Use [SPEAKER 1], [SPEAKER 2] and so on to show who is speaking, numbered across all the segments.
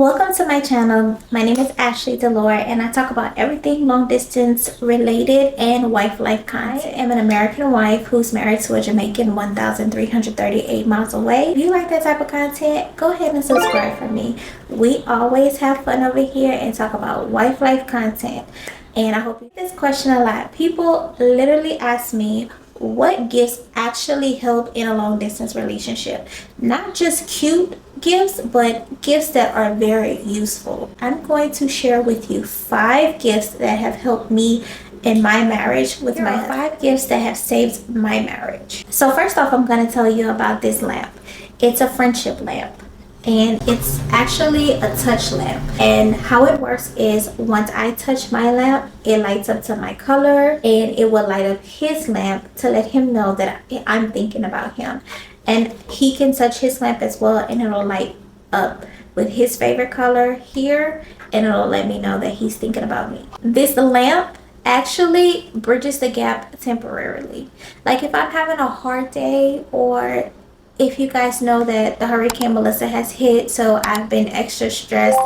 [SPEAKER 1] Welcome to my channel. My name is Ashley Delore and I talk about everything long distance related and wife life content. I am an American wife who's married to a Jamaican 1,338 miles away. If you like that type of content, go ahead and subscribe for me. We always have fun over here and talk about wife life content. And I hope you this question a lot. People literally ask me what gifts actually help in a long distance relationship. Not just cute gifts, but gifts that are very useful. I'm going to share with you 5 gifts that have helped me in my marriage with my 5 gifts that have saved my marriage. So first off, I'm going to tell you about this lamp. It's a friendship lamp. And it's actually a touch lamp, and how it works is once I touch my lamp, it lights up to my color, and it will light up his lamp to let him know that I'm thinking about him. And he can touch his lamp as well, and it'll light up with his favorite color here, and it'll let me know that he's thinking about me. This lamp actually bridges the gap temporarily. Like if I'm having a hard day, or if you guys know that the Hurricane Melissa has hit, so I've been extra stressed,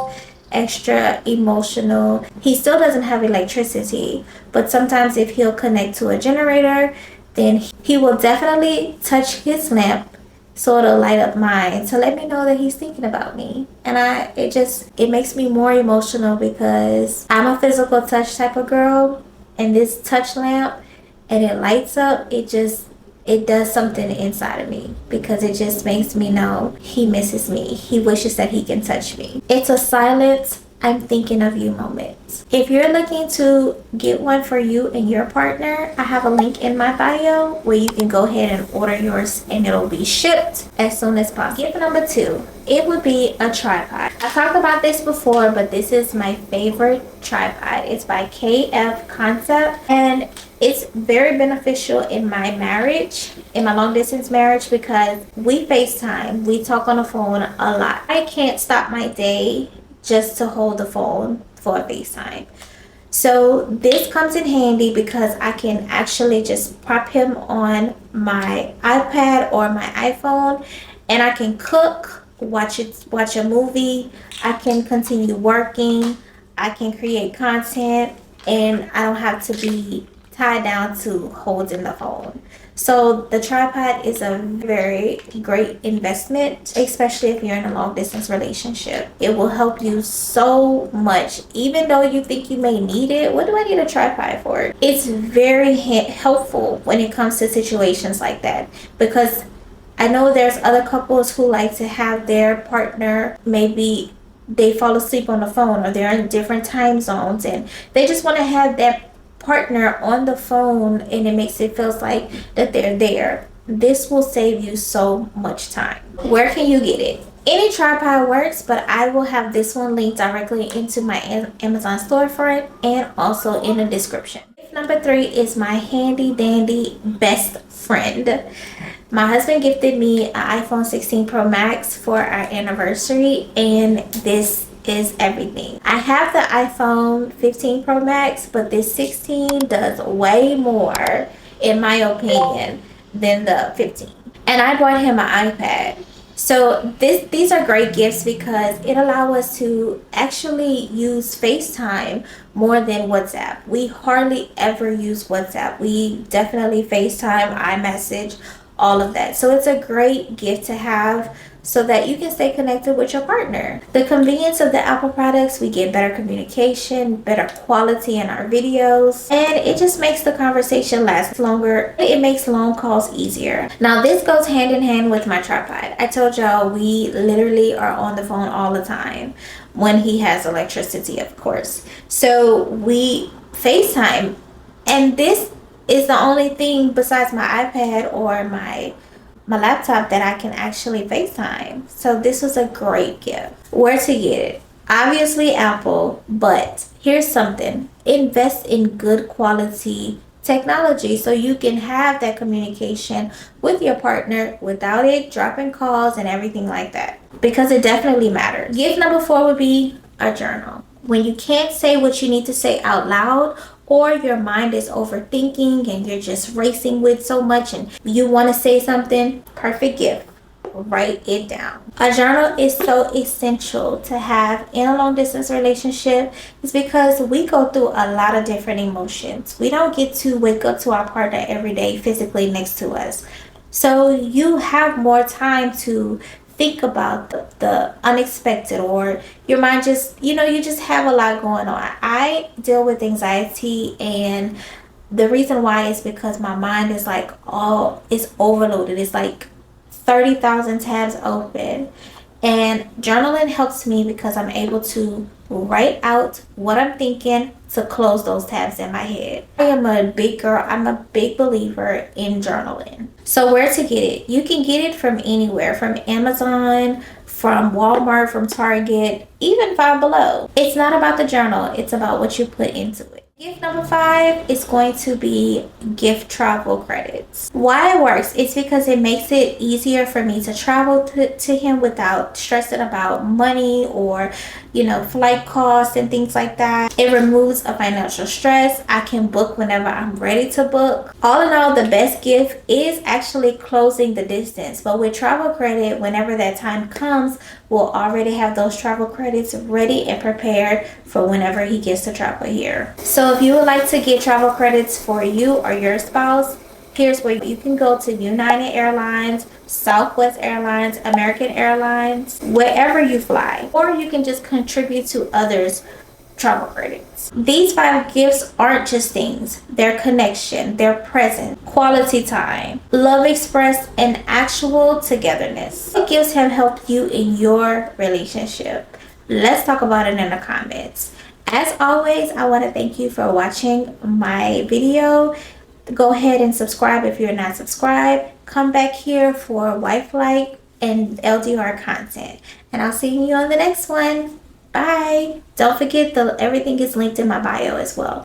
[SPEAKER 1] extra emotional. He still doesn't have electricity, but sometimes if he'll connect to a generator, then he will definitely touch his lamp so it'll light up mine to let me know that he's thinking about me. And it makes me more emotional because I'm a physical touch type of girl, and this touch lamp, and it lights up, it does something inside of me because it just makes me know he misses me. He wishes that he can touch me. It's a silent, I'm thinking of you moment. If you're looking to get one for you and your partner, I have a link in my bio where you can go ahead and order yours and it'll be shipped as soon as possible. Gift number 2, it would be a tripod. I talked about this before, but this is my favorite tripod. It's by KF Concept, and it's very beneficial in my marriage, in my long distance marriage, because we FaceTime, we talk on the phone a lot. I can't stop my day just to hold the phone for a FaceTime. So this comes in handy because I can actually just pop him on my iPad or my iPhone, and I can cook, watch a movie, I can continue working, I can create content, and I don't have to be tied down to holding the phone. So the tripod is a very great investment, especially if you're in a long distance relationship. It will help you so much. Even though you think you may need it, what do I need a tripod for? It's very helpful when it comes to situations like that, because I know there's other couples who like to have their partner, maybe they fall asleep on the phone or they're in different time zones, and they just want to have that partner on the phone, and it makes it feels like that they're there. This will save you so much time. Where can you get it? Any tripod works, but I will have this one linked directly into my Amazon storefront and also in the description. Number 3 is my handy dandy best friend. My husband gifted me an iPhone 16 Pro Max for our anniversary, and this is everything. I have the iPhone 15 Pro Max, but this 16 does way more, in my opinion, than the 15. And I bought him an iPad. So these are great gifts because it allows us to actually use FaceTime more than WhatsApp. We hardly ever use WhatsApp. We definitely FaceTime, iMessage, all of that. So it's a great gift to have so that you can stay connected with your partner. The convenience of the Apple products, we get better communication, better quality in our videos, and it just makes the conversation last longer. It makes long calls easier. Now this goes hand in hand with my tripod. I told y'all we literally are on the phone all the time when he has electricity, of course. So we FaceTime, and this is the only thing besides my iPad or my laptop that I can actually FaceTime. So this was a great gift. Where to get it? Obviously Apple, but here's something. Invest in good quality technology so you can have that communication with your partner without it dropping calls and everything like that, because it definitely matters. Gift number 4 would be a journal. When you can't say what you need to say out loud, or your mind is overthinking and you're just racing with so much and you want to say something, perfect gift. write it down. A journal is so essential to have in a long distance relationship. It's because we go through a lot of different emotions. We don't get to wake up to our partner every day physically next to us. So you have more time to think about the unexpected, or your mind just, you just have a lot going on. I deal with anxiety, and the reason why is because my mind is like all it's overloaded. It's like 30,000 tabs open. And journaling helps me because I'm able to write out what I'm thinking to close those tabs in my head. I am a big girl. I'm a big believer in journaling. So where to get it? You can get it from anywhere, from Amazon, from Walmart, from Target, even Five Below. It's not about the journal. It's about what you put into it. Gift number 5 is going to be gift travel credits. Why it works is because it makes it easier for me to travel to him without stressing about money or, flight costs and things like that. It removes a financial stress. I can book whenever I'm ready to book. All in all, the best gift is actually closing the distance. But with travel credit, whenever that time comes, we'll already have those travel credits ready and prepared for whenever he gets to travel here. So if you would like to get travel credits for you or your spouse, here's where you can go: to United Airlines, Southwest Airlines, American Airlines, wherever you fly. Or you can just contribute to others' travel credits. These 5 gifts aren't just things. They're connection, they're presence, quality time, love expressed, and actual togetherness. What gifts have helped you in your relationship? Let's talk about it in the comments. As always, I want to thank you for watching my video. Go ahead and subscribe if you're not subscribed. Come back here for wife-like and LDR content. And I'll see you on the next one. Bye. Don't forget, everything is linked in my bio as well.